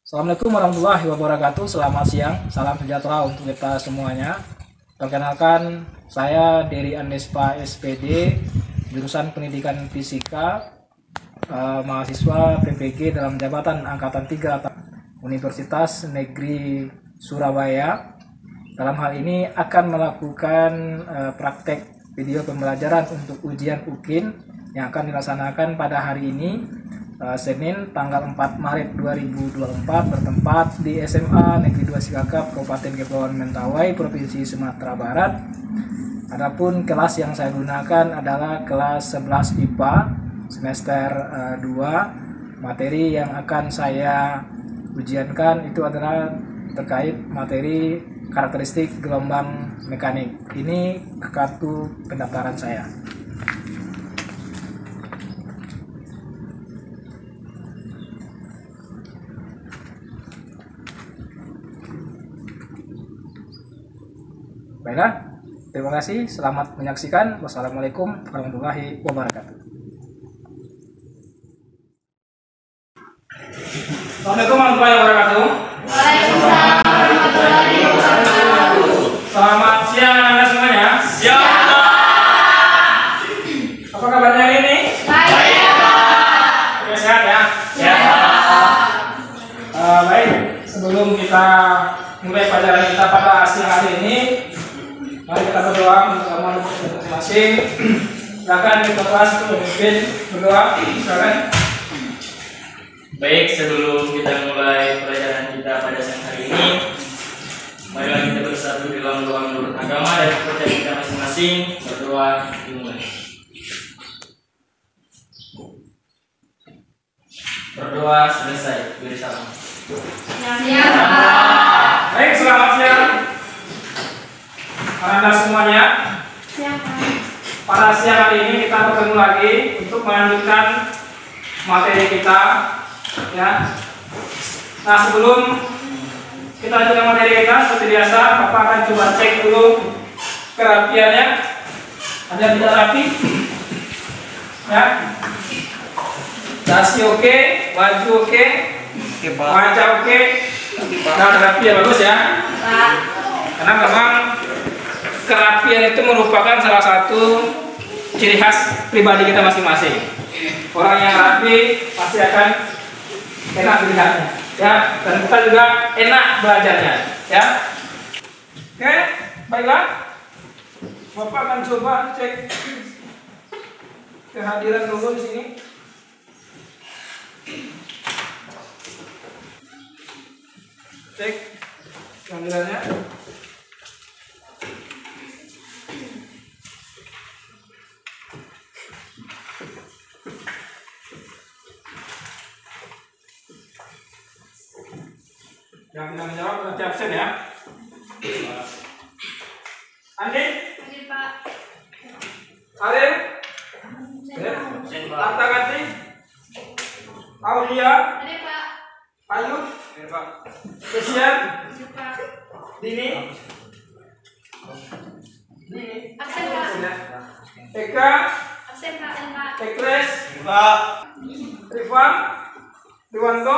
Assalamualaikum warahmatullahi wabarakatuh. Selamat siang, salam sejahtera untuk kita semuanya. Perkenalkan, saya Dery Andespa SPD, jurusan Pendidikan Fisika, mahasiswa PPG dalam jabatan Angkatan 3 Universitas Negeri Surabaya. Dalam hal ini akan melakukan praktek video pembelajaran untuk ujian UKIN yang akan dilaksanakan pada hari ini, Senin tanggal 4 Maret 2024 bertempat di SMA Negeri 2 Sikakap, Kabupaten Kepulauan Mentawai, Provinsi Sumatera Barat. Adapun kelas yang saya gunakan adalah kelas 11 IPA semester 2. Materi yang akan saya ujiankan itu adalah terkait materi karakteristik gelombang mekanik. Ini kartu pendaftaran saya. Baiklah, terima kasih. Selamat menyaksikan. Wassalamualaikum warahmatullahi wabarakatuh. Assalamualaikum warahmatullahi wabarakatuh. Waalaikumsalam warahmatullahi wabarakatuh. Selamat siang anak-anak semuanya. Siang. Apa kabarnya hari ini? Baik, Pak. Oke, sehat ya? Sehat. Baik, sebelum kita mulai pelajaran kita pada siang hari ini, mari kita berdoa untuk amal masing-masing. Silakan kita kelas untuk memimpin berdoa. Silakan. Baik, sebelum kita mulai pelajaran kita pada siang hari ini, marilah kita bersatu dalam doa menurut agama dan kepercayaan kita masing-masing. Berdoa dimulai. Berdoa selesai. Beri salam. Siang, Pak. Baik, selamat siang anak-anak semuanya. Siang, Pak. Pada siang hari ini kita bertemu lagi untuk melanjutkan materi kita, ya. Nah, sebelum kita lanjutkan materi kita, seperti biasa, Bapak akan coba cek dulu kerapiannya. Ada tidak rapi? Ya. Dasi oke, baju oke, wajah oke, nah rapi ya, bagus ya. Pak. Karena memang kerapian itu merupakan salah satu ciri khas pribadi kita masing-masing. Orang yang rapi pasti akan enak dilihatnya, ya, dan kita juga enak belajarnya, ya. Oke, baiklah. Bapak akan coba cek kehadiran dulu di sini. Cek kehadirannya. Yang tidak menjawab berarti absen ya. Andi, Ini, Pak. Alim, Absen, Pak. Artagati, Aulia, Ini, Pak. Ayu, Kesian, Ini, Pak. Dini, Absen, Pak. Eka, Absen, Pak. Ekres, Rifa, Riwanto,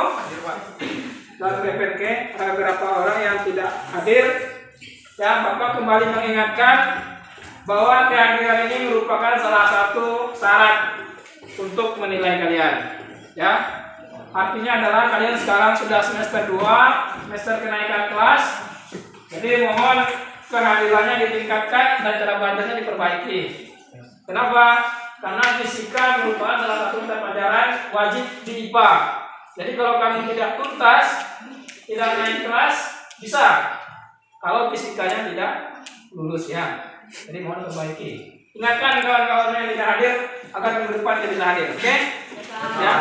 dan BPK. Ada beberapa orang yang tidak hadir. Ya, Bapak kembali mengingatkan bahwa kehadiran ini merupakan salah satu syarat untuk menilai kalian. Ya, artinya adalah kalian sekarang sudah semester 2, semester kenaikan kelas. Jadi mohon kehadirannya ditingkatkan dan cara belajarnya diperbaiki. Kenapa? Karena fisika merupakan salah satu mata pelajaran wajib di IPA. Jadi kalau kamu tidak tuntas, tidak naik kelas, bisa. Kalau fisikanya tidak lulus ya. Jadi mohon perbaiki. Ingatkan kawan-kawan yang tidak hadir agar minggu depan tidak bisa hadir. Oke? Ya.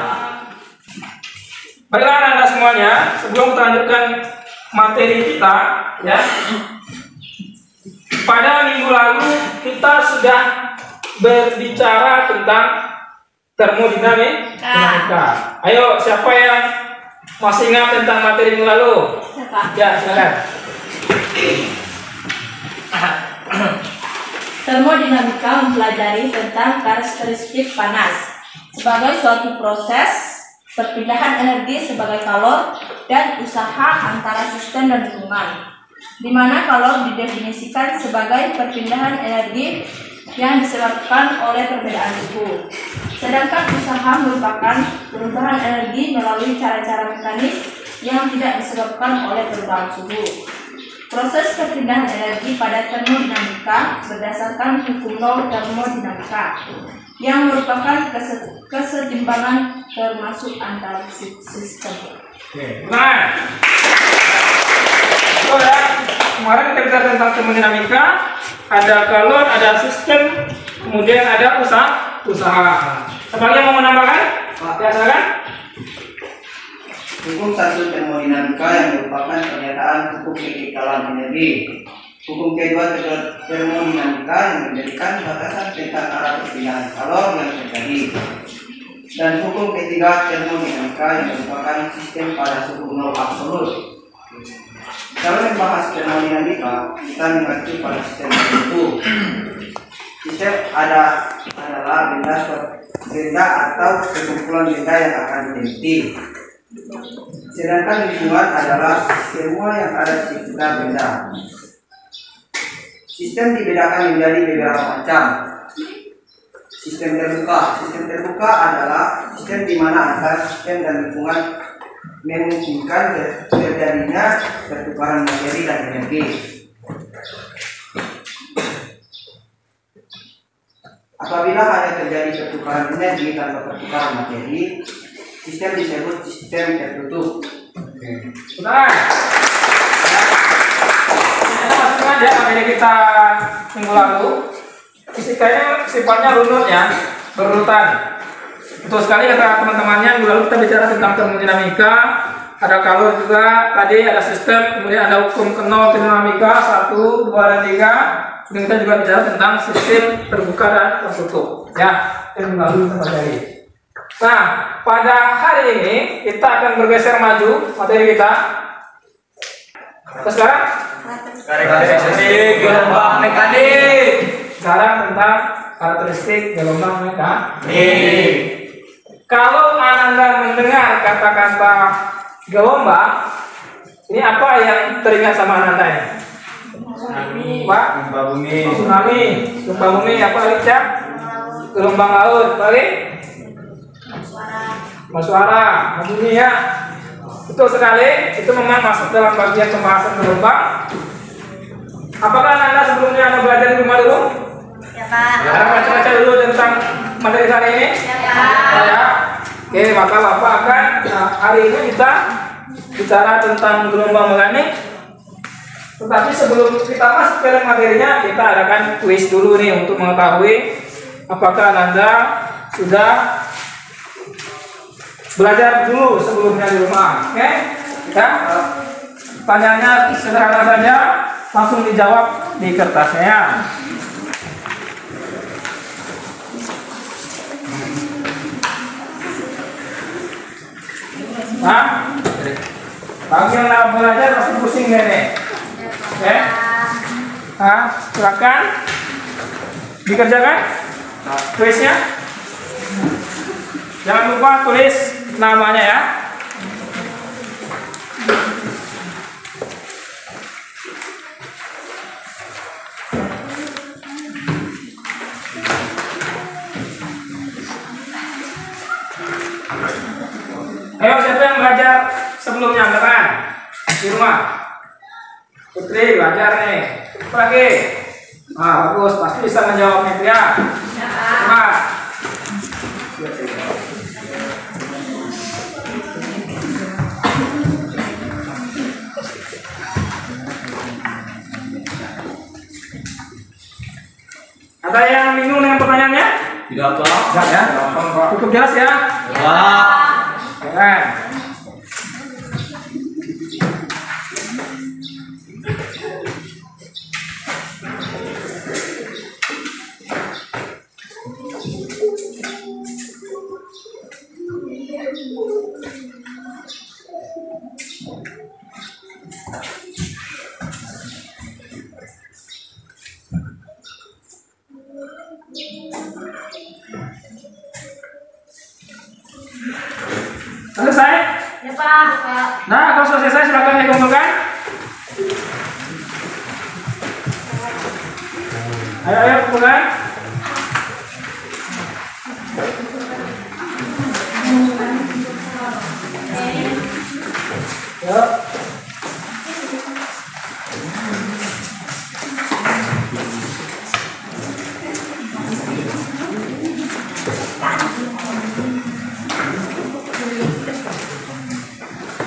Baiklah anak-anak semuanya, sebelum kita lanjutkan materi kita, ya. Pada minggu lalu kita sudah berbicara tentang termodinamika. Ayo, siapa yang masih ingat tentang materi minggu lalu? Pak. Ya, silakan. Termodinamika mempelajari tentang karakteristik panas sebagai suatu proses perpindahan energi sebagai kalor dan usaha antara sistem dan lingkungan, di mana kalor didefinisikan sebagai perpindahan energi yang disebabkan oleh perbedaan suhu. Sedangkan usaha merupakan perubahan energi melalui cara-cara mekanis yang tidak disebabkan oleh perubahan suhu. Proses perpindahan energi pada termodinamika berdasarkan hukum law termodinamika yang merupakan kesetimbangan termasuk antar sistem. Nah, itu ya. Kemarin kita bicara tentang termodinamika, ada kalor, ada sistem, kemudian ada usaha. Siapa yang mau menambahkan? Ya, silakan. Hukum satu termodinamika yang merupakan pernyataan hukum kekekalan energi. Hukum kedua termodinamika yang menjadikan batasan tentang arah perpindahan kalor yang terjadi. Dan hukum ketiga termodinamika yang merupakan sistem pada suhu nol absolut. Kalau membahas termodinamika, kita mengacu pada sistem tertentu. Sistem adalah benda atau sekumpulan benda yang akan diteliti. Sedangkan lingkungan adalah semua yang ada di sekitar benda. Sistem dibedakan menjadi beberapa macam. Sistem terbuka adalah sistem di mana antara sistem dan lingkungan memungkinkan terjadinya pertukaran materi dan energi. Apabila hanya terjadi pertukaran energi tanpa pertukaran materi, sistem disebut sistem tertutup. Benar. Ya, materi kita minggu lalu, fisikanya sifatnya runut ya, berurutan. Betul sekali kata teman-temannya. Minggu lalu kita bicara tentang termodinamika, ada kalor juga, tadi ada sistem, kemudian ada hukum kenal termodinamika 1, 2, dan 3. Kemudian kita juga bicara tentang sistem terbuka dan tertutup. Ya, yang minggu lalu kita pelajari. Nah, pada hari ini kita akan bergeser maju materi kita. Sekarang karakteristik gelombang mekanik. Sekarang tentang karakteristik gelombang mekanik. Kalau Anda mendengar kata-kata gelombang, ini apa yang teringat sama Anda ini? Tsunami, Pak? Gempa bumi, apa lagi, Cak? Gelombang laut, balik? Suara, bunyi ya. Betul sekali, itu memang masuk dalam bagian pembahasan gelombang. Apakah Anda sebelumnya belajar di rumah dulu? Ya, Pak. Anda baca-baca dulu tentang materi hari ini? Ya, Pak. Ya. Oke, maka Bapak akan hari ini kita bicara tentang gelombang mekanik. Tetapi sebelum kita masuk ke materinya, kita adakan kuis dulu nih untuk mengetahui apakah Anda sudah belajar dulu sebelumnya di rumah. Oke? Ya. Pertanyaannya sederhana saja, langsung dijawab di kertasnya. Nah, bagi yang belajar pasti pusing deh nih. Oke? Nah, silakan dikerjakan tulisnya. Jangan lupa tulis namanya ya. Ayo, siapa yang belajar sebelumnya angkatan di rumah? Putri belajar nih. Apa lagi? Nah, bagus, pasti bisa menjawabnya ya. Nah. Ada yang bingung dengan pertanyaannya? Tidak, Pak. Enggak ya? Cukup jelas ya? Pak. Keren. Selesai? Nah, kalau sudah selesai silakan dikumpulkan. Ayo kumpulkan. Yuk.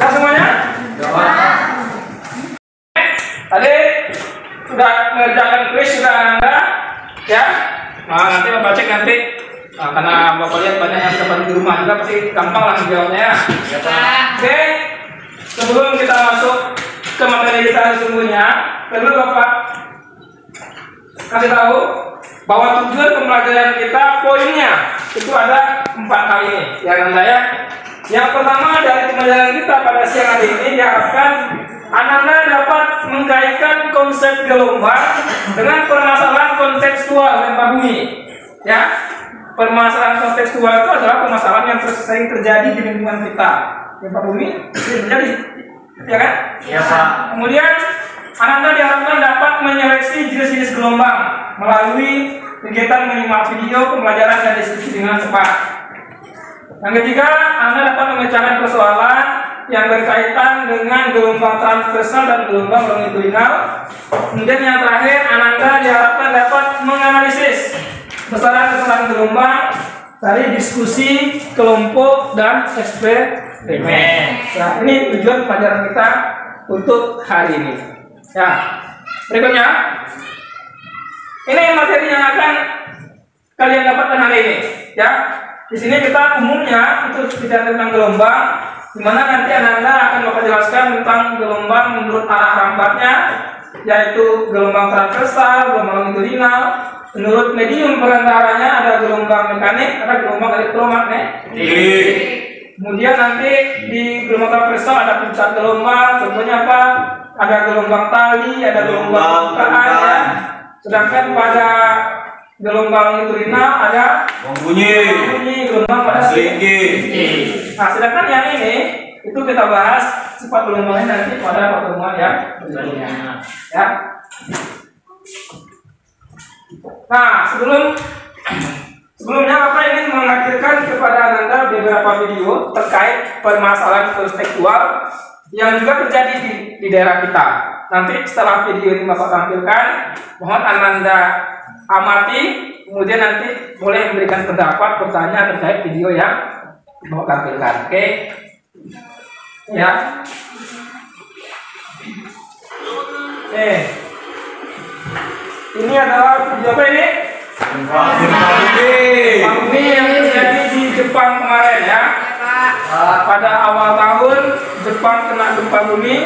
Nah, semuanya? Tadi sudah mengerjakan kuis sudah Anda ya. Nah, nanti Bapak cek nanti. Nah, karena Bapak lihat banyak yang seperti di rumah juga pasti gampang lah menjawabnya. Ya, oke. Sebelum kita masuk ke materi kita sesungguhnya, perlu Bapak kasih tahu bahwa tujuan pembelajaran kita poinnya itu ada 4 hal ini. Ya kan saya? Yang pertama dari pembelajaran kita pada siang hari ini diharapkan Anda dapat mengkaitkan konsep gelombang dengan permasalahan kontekstual gempa bumi. Ya, permasalahan kontekstual itu adalah permasalahan yang sering terjadi di lingkungan kita. Gempa bumi sering terjadi, ya kan? Ya, Pak. Kemudian Anda diharapkan dapat menyeleksi jenis-jenis gelombang melalui kegiatan menyimak video, pembelajaran dan diskusi dengan cepat. Yang ketiga, Anda dapat memecahkan persoalan yang berkaitan dengan gelombang transversal dan gelombang longitudinal. Kemudian yang terakhir, Anda diharapkan dapat menganalisis besaran-besaran gelombang dari diskusi, kelompok, dan eksperimen. Nah, ini tujuan pelajaran kita untuk hari ini. Ya, berikutnya, ini materi yang akan kalian dapatkan hari ini. Ya, di sini kita umumnya itu bicara tentang gelombang, di mana nanti Anda akan Bapak jelaskan tentang gelombang menurut arah rambatnya, yaitu gelombang transversal, gelombang longitudinal. Menurut medium perantaranya ada gelombang mekanik, ada gelombang elektromagnetik. Kemudian nanti di gelombang transversal ada puncak gelombang, contohnya apa? Ada gelombang tali, ada gelombang bukaan, ya. Sedangkan pada gelombang longitudinal ada bunyi, gelombang pada selinggih. Nah, sedangkan yang ini itu kita bahas sifat gelombangnya nanti pada pertemuan yang berikutnya. Ya. Nah, sebelumnya Bapak ingin menghadirkan kepada Anda beberapa video terkait permasalahan kontekstual yang juga terjadi di daerah kita. Nanti setelah video ini Bapak tampilkan, mohon Anda amati, kemudian nanti boleh memberikan pendapat, bertanya terkait video yang Bapak tampilkan. Oke? Ya. Ini adalah video apa ini? Gempa bumi yang terjadi di Jepang kemarin ya. Pada awal tahun Jepang kena gempa bumi.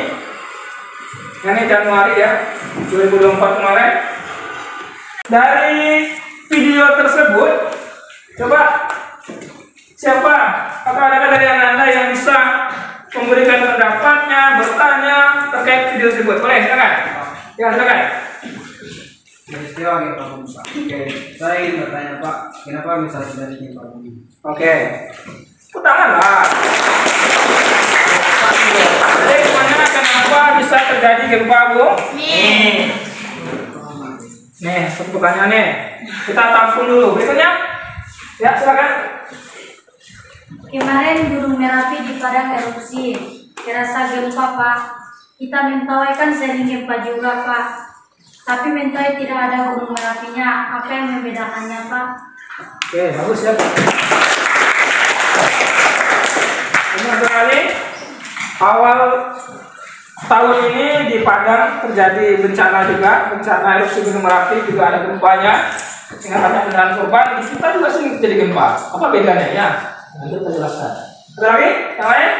Ini Januari ya, 2024 kemarin. Dari video tersebut, coba siapa atau adakah dari Anda yang bisa memberikan pendapatnya, bertanya terkait video tersebut? Boleh, silakan. Ya, silakan. Peristiwa gempa bumi, Pak. Oke, saya ingin bertanya, Pak, kenapa bisa terjadi gempa bumi? Oke, tanganlah. Jadi gimana kenapa bisa terjadi gempa bumi? Nih, pertanyaannya nih. Kita tampung dulu. Berikutnya, ya silakan. Kemarin Gunung Merapi di Padang erupsi. Terasa gempa, Pak. Kita mentawai kan sering gempa juga, Pak. Tapi mentawai tidak ada Gunung Merapinya. Apa yang membedakannya, Pak? Oke, bagus ya. Ini kali awal tahun ini di Padang terjadi bencana juga, bencana erupsi Gunung Merapi juga ada gempanya, sehingga banyak kendaraan korban. Di kita juga sering terjadi gempa. Apa bedanya ya? Nanti kita jelaskan. Ada lagi? Yang lain?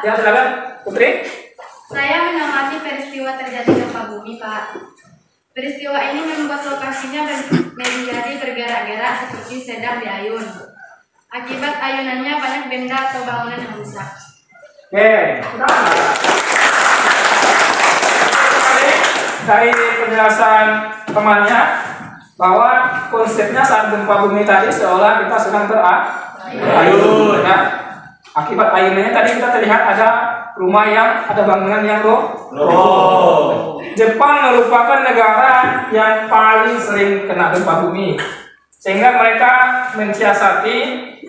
Ya silakan, Putri. Saya mengamati peristiwa terjadi gempa bumi, Pak. Peristiwa ini membuat lokasinya menjadi bergerak-gerak seperti sedang diayun. Akibat ayunannya banyak benda atau bangunan yang rusak. Oke, dari penjelasan temannya bahwa konsepnya saat gempa bumi tadi seolah kita sedang terayun. Ya. Akibat ayunannya tadi kita terlihat ada rumah yang ada bangunan yang roboh. Jepang merupakan negara yang paling sering kena gempa bumi, sehingga mereka mensiasati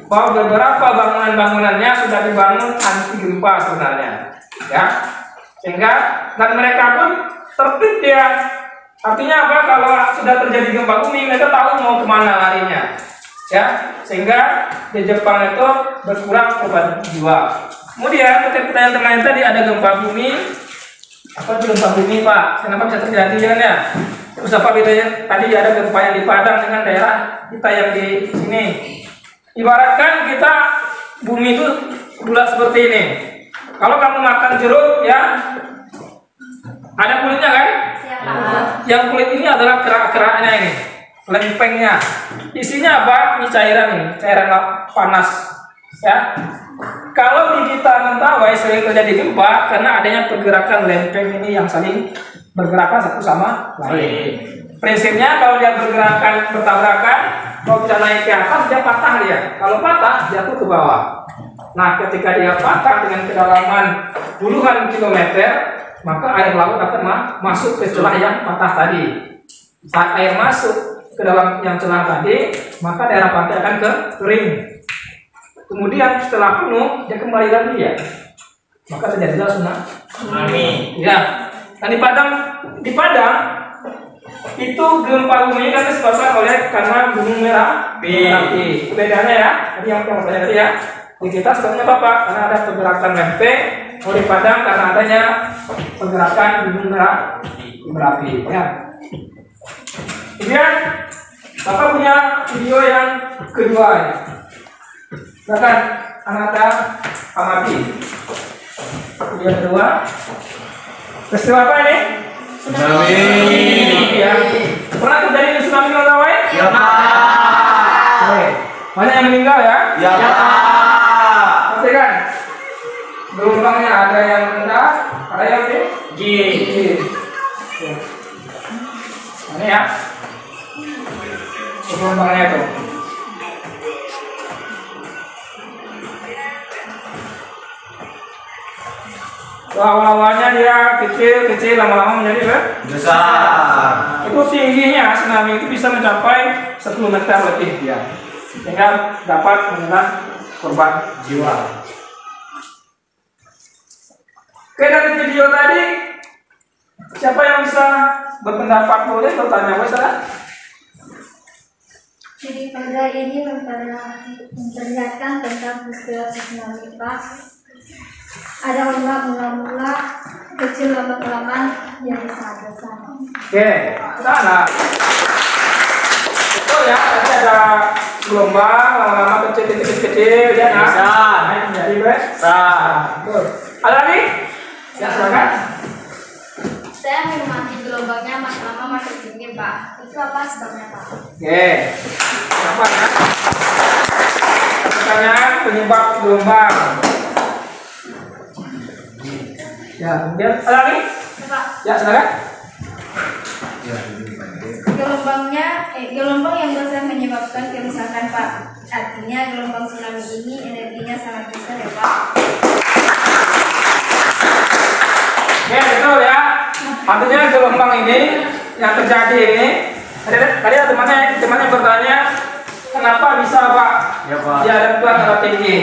bahwa beberapa bangunan-bangunannya sudah dibangun anti gempa sebenarnya, ya. Sehingga dan mereka pun tertib ya. Artinya apa? Kalau sudah terjadi gempa bumi, mereka tahu mau kemana larinya, ya. Sehingga di Jepang itu berkurang korban jiwa. Kemudian ketika pertanyaan tadi ada gempa bumi, apa itu gempa bumi Pak? Kenapa bisa terjadi ya? Terus apa bedanya? Tadi ada gempa yang di Padang dengan daerah kita yang di sini. Ibaratkan kita bumi itu bulat seperti ini. Kalau kamu makan jeruk ya, ada kulitnya kan? Yang kulit ini adalah kerak-keraknya ini, lempengnya. Isinya apa? Ini cairan ini, cairan panas. Ya. Kalau di kita Mentawai sering terjadi gempa karena adanya pergerakan lempeng ini yang saling bergerakan satu sama lain. Prinsipnya kalau dia bertabrakan, kalau tidak naik ke atas dia patah dia. Kalau patah jatuh ke bawah. Nah, ketika dia patah dengan kedalaman puluhan kilometer, maka air laut akan masuk ke celah yang patah tadi. Saat air masuk ke dalam yang celah tadi, maka daerah pantai akan kering. Kemudian setelah penuh dia kembali lagi ya, maka terjadilah tsunami. Ya. Dan di Padang itu gempa bumi kan disebabkan oleh karena gunung Merapi. Bedanya ya, tadi yang saya tadi ya. Di kita sebabnya apa? Karena ada pergerakan lempeng. Kalau di Padang karena adanya pergerakan gunung Merapi. Ya. Kemudian Bapak punya video yang kedua ya. Silakan Anata amati. Video kedua. Peristiwa apa ini? Tsunami. Ya. Pernah terjadi tsunami di Mentawai? Ya Pak. Oke. Banyak yang meninggal ya? Ya Pak. Perhatikan. Gelombangnya ada yang rendah, ada yang tinggi. Ini ya. Gelombangnya itu. Awal-awalnya dia kecil, lama-lama menjadi Besar. itu tingginya tsunami itu bisa mencapai 10 meter lebih dia, sehingga dapat menelan korban jiwa. Oke, dari video tadi siapa yang bisa berpendapat boleh bertanya saudara? Jadi pada ini memperlihatkan tentang peristiwa tsunami Pak. Ada mula-mula kecil lama-lama yang sangat besar. Oke, sana. Betul ya, tadi ada gelombang lama-lama kecil ya nah. Besar. Naik menjadi besar. Betul. Ada lagi? Ya silakan. Saya mengamati gelombangnya makin lama makin tinggi Pak. Itu apa sebabnya Pak? Oke. Apa ya? Pertanyaan penyebab gelombang. Ya, kemudian ada lagi? Pak. Ya, silakan. Gelombang yang bisa menyebabkan kerusakan Pak. Artinya gelombang tsunami ini energinya sangat besar ya Pak. Ya, betul ya. Artinya gelombang ini yang terjadi ini. Tadi ada temannya bertanya, kenapa bisa Pak? Ya Pak. Dia ada sangat tinggi.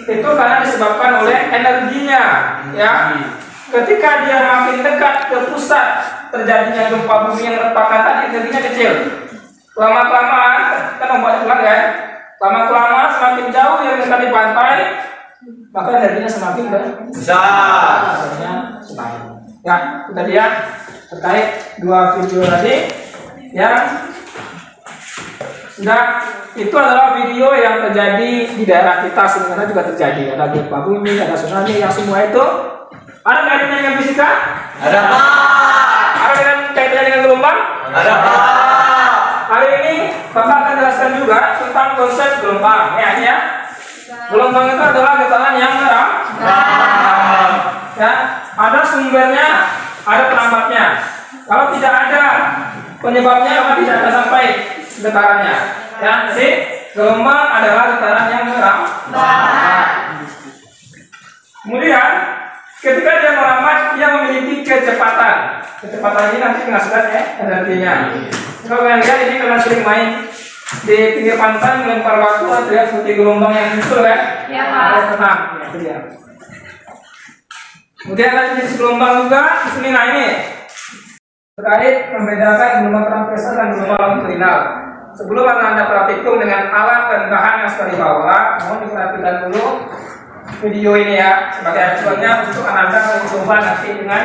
Itu karena disebabkan oleh energinya, ya. Ketika dia makin dekat ke pusat terjadinya gempa bumi yang retakan tadi, energinya kecil. Lama-kelamaan kan ombaknya pelan kan? Lama-kelamaan semakin jauh yang dekat di pantai, maka energinya semakin Besar. semakin. Ya, itu tadi ya terkait dua video tadi yang sudah. Itu adalah video yang terjadi di daerah kita sebenarnya juga terjadi. Ada gempa bumi, ada tsunami, yang semua itu ada kaitannya dengan fisika? Ada Pak. Ada kaitannya dengan gelombang? Ada Pak. Hari ini Bapak akan jelaskan juga tentang konsep gelombang. Ya, ini ya. Gelombang itu adalah getaran yang merambat. Ya, ada sumbernya, ada pelambatnya. Kalau tidak ada penyebabnya, maka tidak akan sampai getarannya. Ya, jadi gelombang adalah getaran yang merambat. Kemudian Ketika dia merambat, dia memiliki kecepatan. Kecepatan ini nanti menghasilkan energinya. Kalau kalian lihat ini, kalian sering main di pinggir pantai melempar batu, ada seperti gelombang yang muncul kan? Ya, Pak. Ada tenang, ya, itu dia. Kemudian ada jenis gelombang juga di sini. Nah ini terkait membedakan gelombang transversal dan gelombang longitudinal. Sebelum Anda praktikum dengan alat dan bahan yang sudah dibawa, mohon diperhatikan dulu video ini ya, sebagai acuannya untuk Anda mencoba nanti dengan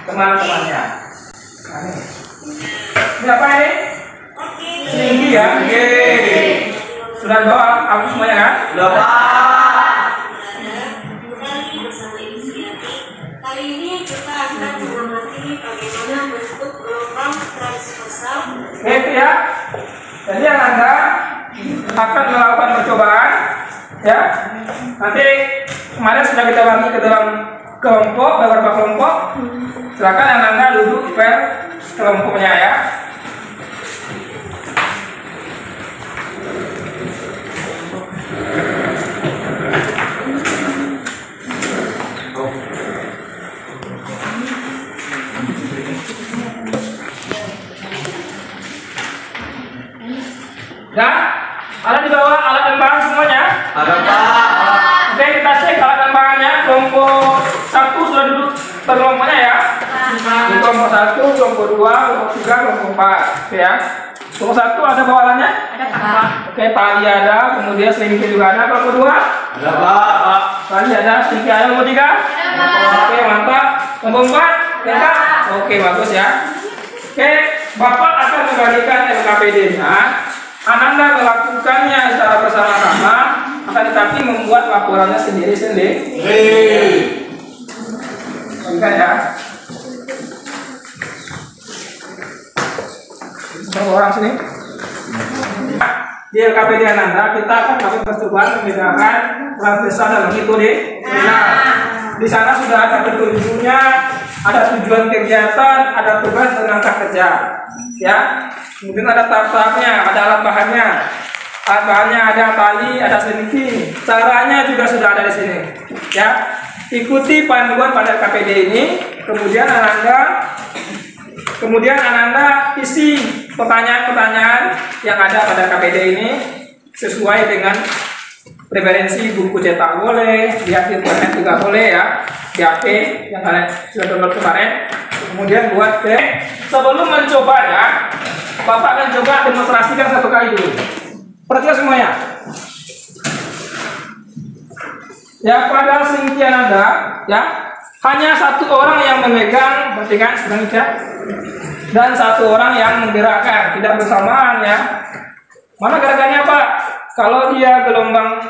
teman-temannya. Nah, ini apa ini? Tinggi ya? Oke. Sudah bawa aku semuanya kan? Sudah, Pak. Kali ini kita akan mengamati bagaimana bentuk gelombang transversal. Oke ya. Jadi Anda akan melakukan percobaan ya. Nanti kemarin sudah kita bagi ke dalam kelompok, beberapa kelompok. Silakan Anda duduk per kelompoknya ya. Ya, ada di bawah alat dan bahan semuanya. Ada, Pak. Oke, kita cek alat dan bahannya. Kelompok 1 sudah duduk per kelompoknya ya. Di kelompok 1, kelompok 2, kelompok 3, kelompok 4. Oke ya. Kelompok 1 ada bawa alatnya? Ada, Pak. Oke, tali ada, kemudian selimut juga ada. Kelompok 2? Ada, Pak. Tali ada, selimut ada. Kelompok 3? Ada, Pak. Oke, mantap. Kelompok 4? Ya. Oke, bagus ya. Oke, Bapak akan membagikan LKPD-nya. Ananda melakukannya secara bersama-sama, akan tetapi membuat laporannya sendiri-sendiri. Bukan ya? Berapa orang sini? Di LKPD Ananda kita akan melakukan percobaan membedakan transversal dan longitudinal. Di sana sudah ada petunjuknya, ada tujuan kegiatan, ada tugas dan langkah kerja. Ya. Kemudian ada tahap-tahapnya, ada alat bahannya. Alat bahannya ada tali, ada selimut. Caranya juga sudah ada di sini. Ya, ikuti panduan pada KPD ini. Kemudian Ananda isi pertanyaan-pertanyaan yang ada pada KPD ini sesuai dengan preferensi buku cetak boleh, di internet juga boleh ya, di HP yang kalian sudah download kemarin. Kemudian buat sebelum mencobanya, Bapak akan coba demonstrasikan satu kali dulu. Perhatikan semuanya. Ya, pada singkian Anda, ya, hanya satu orang yang memegang, perhatikan, sedang tidak, dan satu orang yang menggerakkan, tidak bersamaan ya. Mana gerakannya Pak? Kalau dia gelombang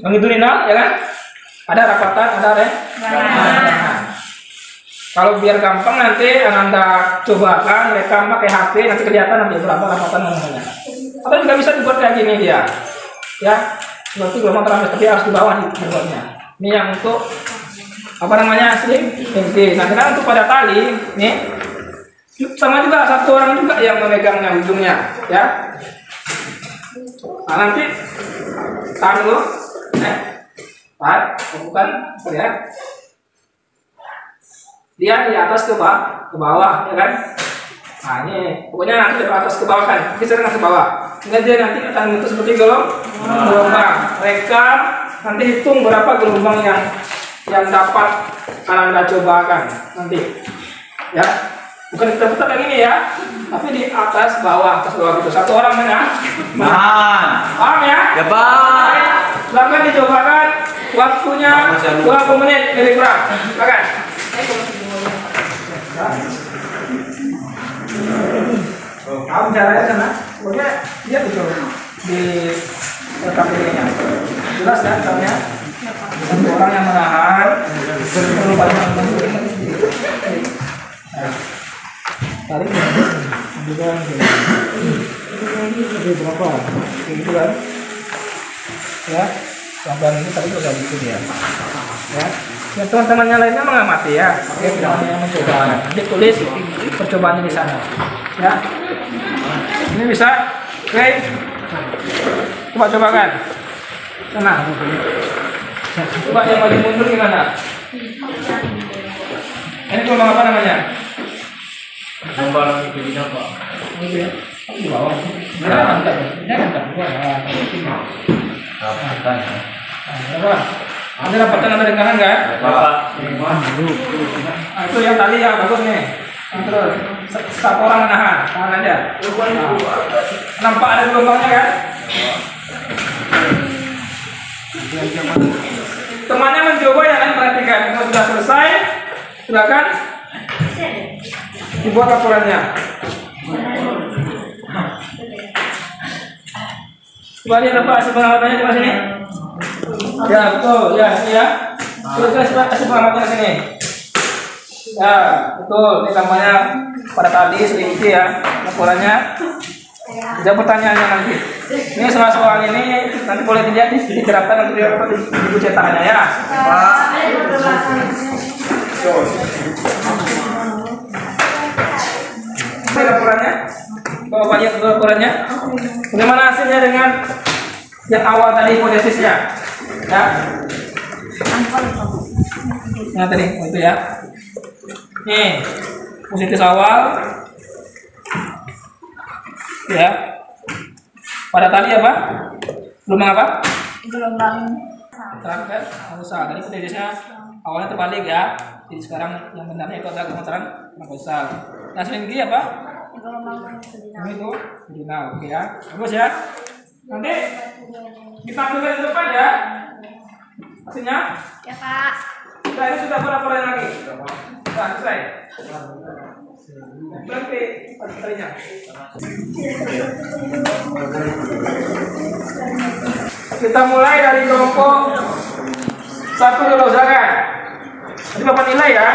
longitudinal, ya kan? Ada rapatan, ada rekaman. Kalau biar gampang nanti Anda cobakan rekam pakai HP, nanti kelihatan nanti berapa rapatan namanya. Atau juga bisa dibuat kayak gini dia, ya. Berarti gelombang transversal tapi harus di bawah dibuatnya. Ini yang untuk apa namanya asli. Nah, sekarang untuk pada tali, nih sama juga satu orang juga yang memegangnya ujungnya, ya. Nah, nanti tahan dulu, tahan, bukan, lihat. Dia di atas ke bawah, ya kan? Nah ini, pokoknya nanti dari atas ke bawah kan, kita ke bawah. Sehingga dia nanti akan bentuk seperti gelombang. Rekam, nanti hitung berapa gelombang yang dapat Anda cobakan nanti. Ya, bukan kita putar yang ini ya, tapi di atas bawah gitu. Satu orang mana? Paham ya? Ya, Pak. Silakan dicobakan. Waktunya 20 menit lebih kurang. Silakan. Kamu caranya sana, pokoknya dia betul di KPD-nya. Jelas kan caranya? Satu orang yang menahan, perlu banyak tarik juga ini berapa? Gitu kan? Ya, pelan ini tadi udah gitu dia. Ya. Ya, teman-temannya lainnya mengamati ya. Oke, tidak hanya mencoba. Nanti tulis percobaannya di sana. Ya. Ini bisa. Oke. Coba-cobakan. Sana. Coba yang maju mundur gimana? gelombang apa namanya? Gelombang longitudinal Pak. Itu ya. Di bawah. Nah, angkat. Apa? Anda dapatkan Anda dengarkan kan? Bapak. Nah, itu yang tali ya bagus nih. Nah, terus satu orang menahan, tahan aja. Nah, nampak ada gelombangnya kan? Temannya mencoba ya kan, perhatikan. Kalau sudah selesai, silakan dibuat laporannya. Coba lihat apa hasil pengamatannya coba sini. Ya betul, ya ini ya. Terus hasil pengamatannya sini. Ya betul, ini gambarnya pada tadi sedikit ya laporannya. Ada pertanyaannya nanti. Ini soal ini nanti boleh dilihat diterapkan untuk di buku cetakannya ya. Pak. Ini laporannya. Bapak lihat dulu laporannya. Bagaimana hasilnya dengan yang awal tadi hipotesisnya? Ya. Nah tadi itu ya. Nih positif awal. Ya. Pada tadi apa? Gelombang apa? Gelombang Transfer transversal. Tadi hipotesisnya awalnya terbalik ya. Jadi sekarang yang benarnya itu adalah gelombang transversal. Nah sini apa? gelombang longitudinal. Ini tuh longitudinal, oke ya. Bagus ya. Nanti kita ambil ke depan ya. Hasilnya. Ya Pak. Nah, ini sudah laporan lagi. Nah, selesai. Berarti materinya. Kita mulai dari kelompok 1 dulu, silakan. Jadi Bapak nilai ya.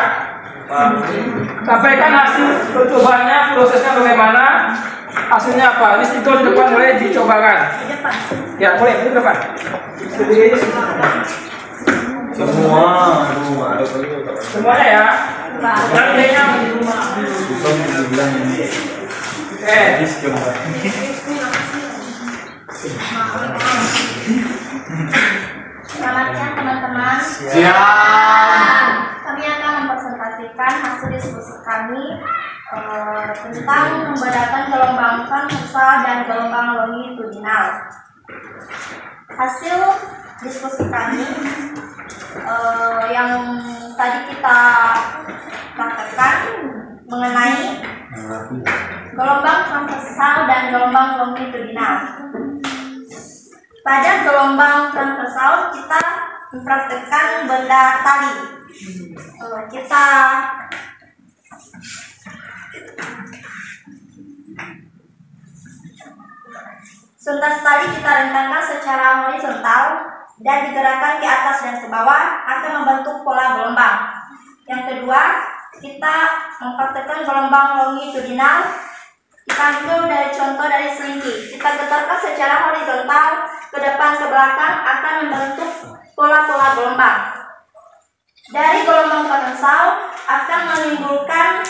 Sampaikan hasil percobaannya, prosesnya bagaimana, hasilnya apa. Ini itu di depan boleh dicobakan. Di depan. Ya boleh, di depan. Semuanya ya. Yang lainnya. Selamat siang teman-teman. Siap. Kami akan mempresentasikan hasil diskusi kami tentang membedakan gelombang transversal dan gelombang longitudinal. Hasil diskusi kami yang tadi kita praktekkan mengenai gelombang transversal dan gelombang longitudinal. Pada gelombang transversal kita mempraktekkan benda tali. Kita suntas tali kita rentangkan secara horizontal dan digerakkan ke atas dan ke bawah akan membentuk pola gelombang. Yang kedua, kita mempraktekkan gelombang longitudinal. Kita ambil dari contoh dari selingki. Kita getarkan secara horizontal ke depan ke belakang akan membentuk pola-pola gelombang. Dari gelombang transversal akan menimbulkan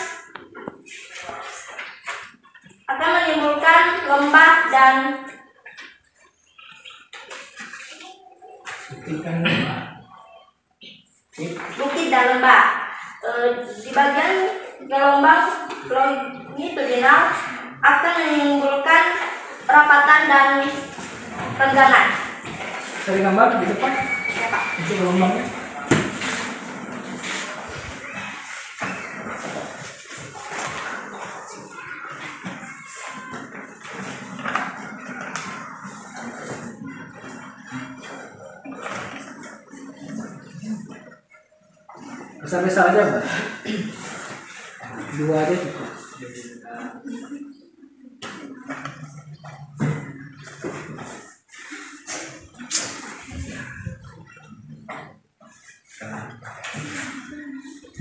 lembah dan bukit dan lembah. Di bagian gelombang longitudinal akan menimbulkan rapatan dan renggangan. Dari gambar di depan. Ya, Pak. Itu gelombangnya. Besar-besar aja, Pak. 2 aja cukup.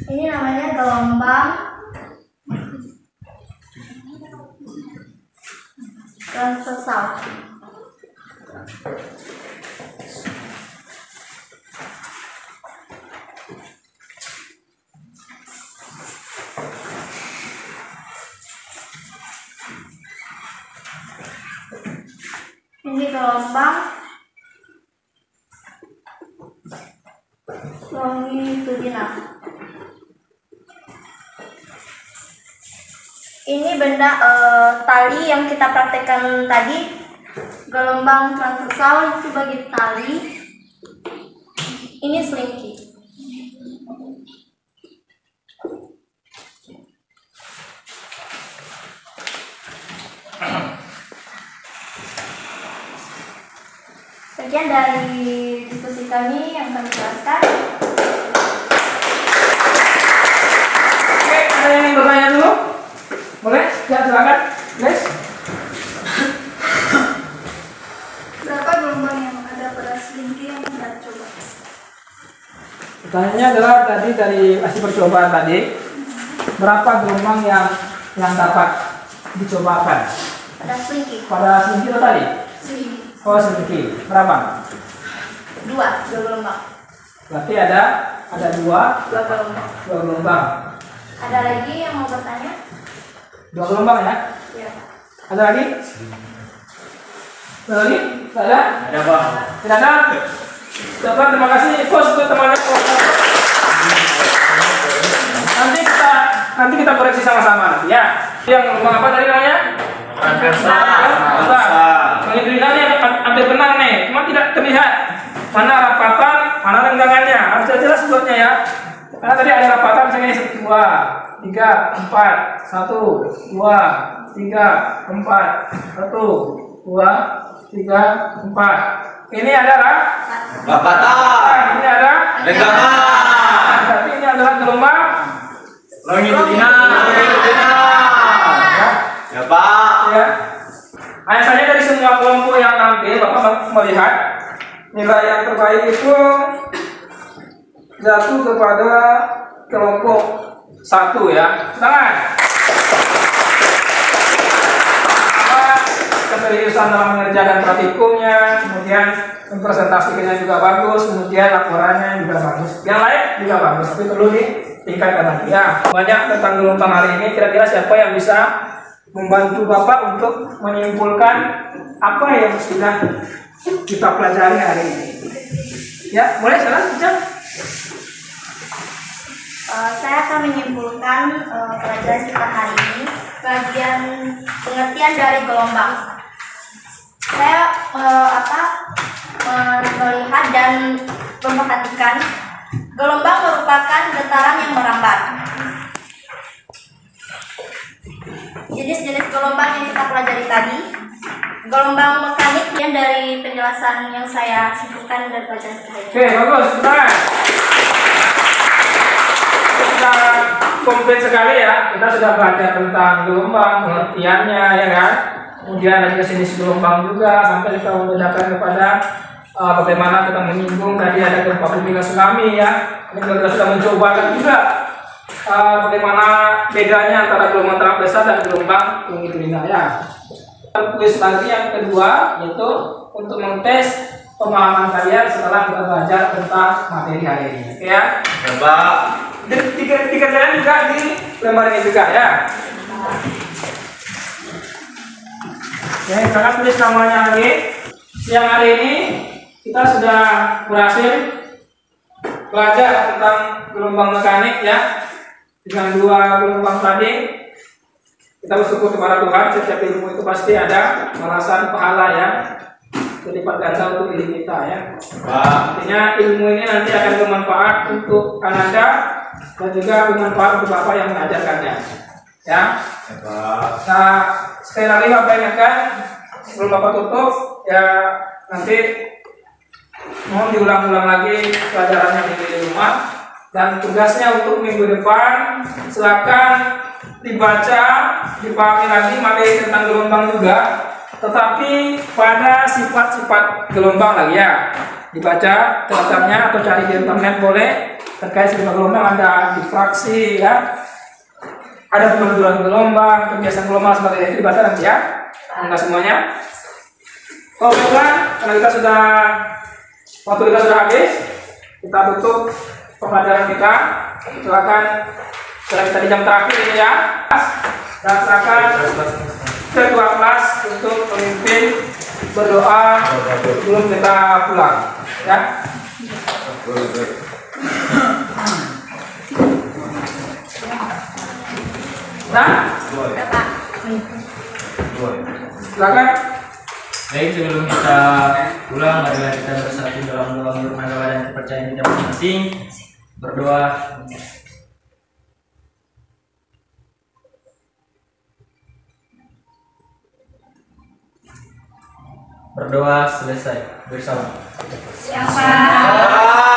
Ini namanya gelombang transversal. Ini gelombang longitudinal. Ini benda tali yang kita praktekkan tadi, gelombang transversal itu bagi tali. Ini selingki. Sekian dari diskusi kami yang kami jelaskan. Oke, ada yang ingin bertanya dulu? Boleh? Ya, silakan. Guys. Berapa gelombang yang ada pada selingki yang Anda coba? Pertanyaannya adalah tadi dari hasil percobaan tadi, berapa gelombang yang dapat dicobakan Pada selingki. pada selingki itu tadi? Selingki. Oh, selingki. Berapa? Dua gelombang. Berarti ada dua Dua gelombang. gelombang. Ada lagi yang mau bertanya? Dua gelombang ya? Ya. Ada lagi? Ada lagi? Tidak ada? Ada Bang. Tidak ada? Coba terima kasih bos untuk temannya. Nanti kita koreksi sama-sama nanti ya. Yang gelombang apa tadi namanya? Transversal. Pengindulikannya hampir benar nih, cuma tidak terlihat mana rapatan, mana renggangannya. Harus jelas buatnya ya. Karena tadi ada rapatan misalnya 2, 3, 4, 1, 2, 3, 4, 1, 2, 3, 4. Ini adalah Rapatan. ini ada Renggangan. berarti ini adalah gelombang Longitudinal. Ya Pak. ya. Biasanya dari semua kelompok yang tampil, Bapak melihat nilai yang terbaik itu jatuh kepada kelompok 1 ya. Tangan. Keseriusan dalam mengerjakan praktikumnya, kemudian presentasinya juga bagus, kemudian laporannya juga bagus. Yang lain juga bagus, tapi perlu ditingkatkan lagi ya. Banyak tentang gelombang hari ini. Kira-kira siapa yang bisa membantu Bapak untuk menyimpulkan apa yang sudah kita pelajari hari ini? Ya, boleh sekarang bisa. Saya akan menyimpulkan pelajaran kita hari ini bagian pengertian dari gelombang. Saya melihat dan memperhatikan gelombang merupakan getaran yang merambat. Jenis-jenis gelombang yang kita pelajari tadi, gelombang mekanik yang dari penjelasan yang saya simpulkan dari pelajaran kita ini. Oke, bagus. Nah, sudah komplit sekali ya. Kita sudah belajar tentang gelombang, pengertiannya, ya kan. Kemudian ada jenis gelombang juga sampai kita membedakan kepada bagaimana kita menyinggung tadi ada gempa bumi dan tsunami ya. Ini kita sudah mencoba juga bagaimana bedanya antara gelombang transversal dan gelombang longitudinal ya. Kuis lagi yang kedua yaitu untuk mengtes pemahaman kalian setelah kita belajar tentang materi hari ini. Oke ya. Coba. Tiga jalan juga di lembar ini juga ya. Oke, sekarang tulis namanya lagi. Siang hari ini kita sudah berhasil belajar tentang gelombang mekanik ya. Dengan 2 gelombang tadi kita bersyukur kepada Tuhan, setiap ilmu itu pasti ada balasan pahala ya, berlipat ganda untuk diri kita ya. Artinya ilmu ini nanti akan bermanfaat untuk Anda dan juga bermanfaat untuk Bapak yang mengajarkannya ya. Nah, sekali lagi Bapak ingatkan sebelum Bapak tutup ya, nanti mohon diulang-ulang lagi pelajarannya di rumah. Dan tugasnya untuk minggu depan silakan dibaca, dipahami lagi materi tentang gelombang juga, tetapi pada sifat-sifat gelombang lagi ya. Dibaca daftarnya atau cari di internet boleh terkait sifat gelombang, ada difraksi ya, ada penentuan gelombang, kebiasaan gelombang seperti itu dibaca nanti ya. Enggak semuanya. Oke kan, karena waktu kita sudah habis, kita tutup pembelajaran kita. Silakan tadi jam terakhir ini ya, dan silakan ketua kelas untuk memimpin berdoa sebelum kita pulang ya. Nah, Silakan. Baik, sebelum kita pulang, marilah kita bersatu dalam doa menurut agama dan kepercayaan kita masing-masing. Berdoa. Berdoa selesai bersama. Siapa?